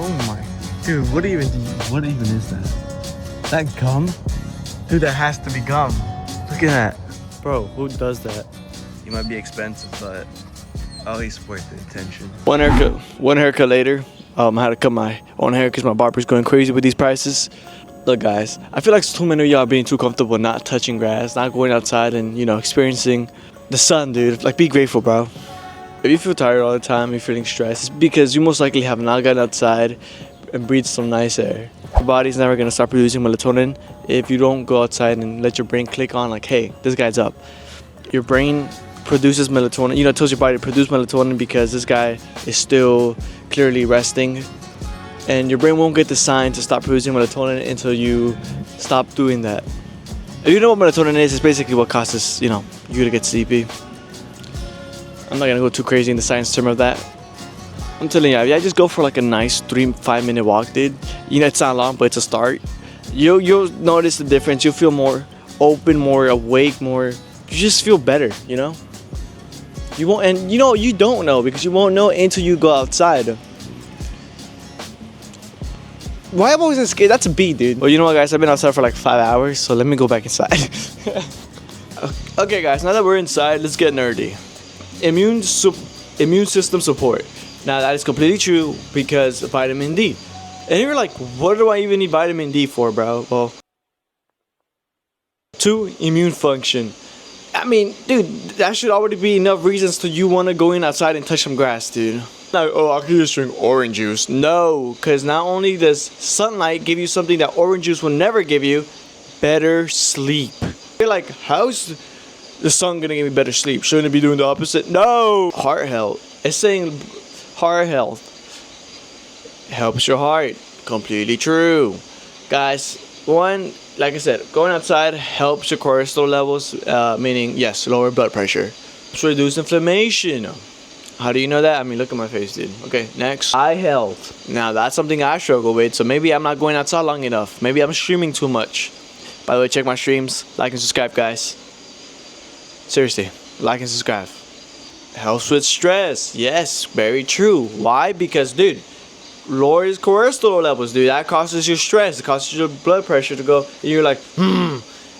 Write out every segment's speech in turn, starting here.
Oh my, dude, what even is that? That gum? Dude, that has to be gum. Look at that. Bro, who does that? It might be expensive, but at least worth the attention. One haircut later. I had to cut my own hair because my barber's going crazy with these prices. Look, guys, I feel like too many of y'all being too comfortable not touching grass, not going outside and, you know, experiencing the sun, dude. Like, be grateful, bro. If you feel tired all the time, you're feeling stressed, it's because you most likely have not gotten outside and breathed some nice air. Your body's never gonna start producing melatonin if you don't go outside and let your brain click on, like, hey, this guy's up. Your brain produces melatonin, you know, it tells your body to produce melatonin because this guy is still clearly resting. And your brain won't get the sign to stop producing melatonin until you stop doing that. If you know what melatonin is, it's basically what causes, you know, you to get sleepy. I'm not gonna go too crazy in the science term of that. I'm telling you, yeah, just go for like a nice 3-5 minute walk, dude. You know, it's not long, but it's a start. You'll notice the difference. You'll feel more open, more awake, more. You just feel better, you know. You won't, and you know, you don't know because you won't know until you go outside. Why am I always scared? That's a bee, dude. Well, you know what, guys? I've been outside for like 5 hours, so let me go back inside. Okay, guys, now that we're inside, let's get nerdy. Immune system support. Now, that is completely true because of vitamin D. And you're like, what do I even need vitamin D for, bro? Well, 2, immune function. I mean, dude, that should already be enough reasons to you want to go in outside and touch some grass, dude. Like, oh, I can just drink orange juice. No, because not only does sunlight give you something that orange juice will never give you, better sleep. You're like, how's the sun gonna give me better sleep? Shouldn't it be doing the opposite? No! Heart health. It's saying heart health helps your heart. Completely true. Guys, one, like I said, going outside helps your cholesterol levels, meaning, yes, lower blood pressure. Helps reduce inflammation. How do you know that? I mean, look at my face, dude. Okay, next. Eye health. Now, that's something I struggle with, so maybe I'm not going outside long enough. Maybe I'm streaming too much. By the way, check my streams. Like and subscribe, guys. Seriously, like and subscribe. Helps with stress. Yes, very true. Why? Because, dude, lowers cholesterol levels, dude. That causes your stress. It causes your blood pressure to go. And you're like,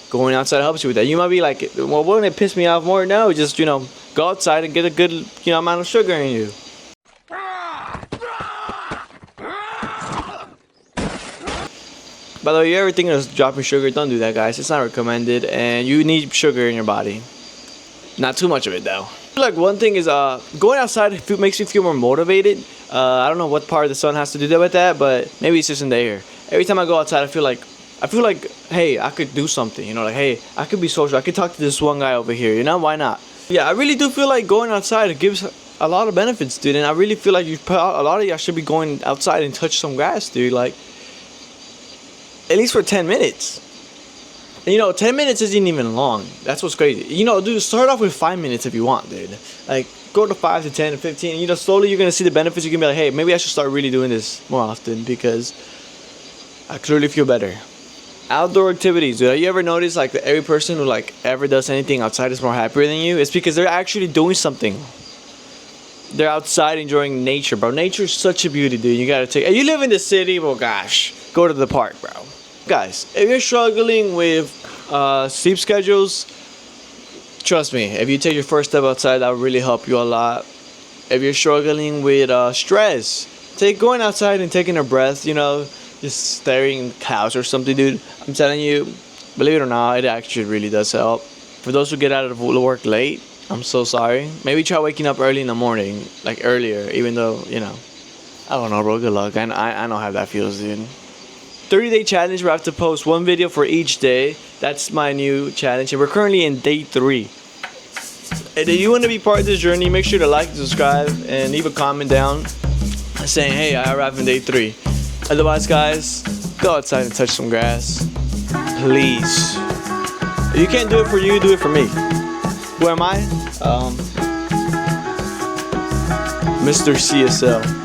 going outside helps you with that. You might be like, well, wouldn't it piss me off more? No, just, you know, go outside and get a good, you know, amount of sugar in you. By the way, you ever thinking of dropping sugar? Don't do that, guys. It's not recommended, and you need sugar in your body. Not too much of it, though. Like, one thing is, going outside makes me feel more motivated. I don't know what part of the sun has to do that with that, but maybe it's just in the air. Every time I go outside, I feel like, hey, I could do something. You know, like, hey, I could be social. I could talk to this one guy over here. You know, why not? Yeah, I really do feel like going outside, it gives a lot of benefits, dude. And I really feel like a lot of y'all should be going outside and touch some grass, dude. Like, at least for 10 minutes. And, you know, 10 minutes isn't even long. That's what's crazy. You know, dude, start off with 5 minutes if you want, dude. Like, go to 5 to 10 to 15. And, you know, slowly you're going to see the benefits. You're going to be like, hey, maybe I should start really doing this more often because I clearly feel better. Outdoor activities, dude. Have you ever noticed, like, that every person who, like, ever does anything outside is more happier than you? It's because they're actually doing something. They're outside enjoying nature, bro. Nature's such a beauty, dude. You gotta take... If you live in the city, well, gosh, go to the park, bro. Guys, if you're struggling with sleep schedules, trust me, if you take your first step outside, that will really help you a lot. If you're struggling with stress, going outside and taking a breath, you know, just staring at the couch or something, dude. I'm telling you, believe it or not, it actually really does help. For those who get out of work late, I'm so sorry. Maybe try waking up early in the morning, like earlier, even though, you know, I don't know, bro. Good luck. I know how that feels, dude. 30-day challenge where I have to post one video for each day. That's my new challenge, and we're currently in day 3. And if you want to be part of this journey, make sure to like, subscribe, and leave a comment down saying, hey, I arrived in day 3. Otherwise, guys, go outside and touch some grass. Please. If you can't do it for you, do it for me. Who am I? Mr. CSL.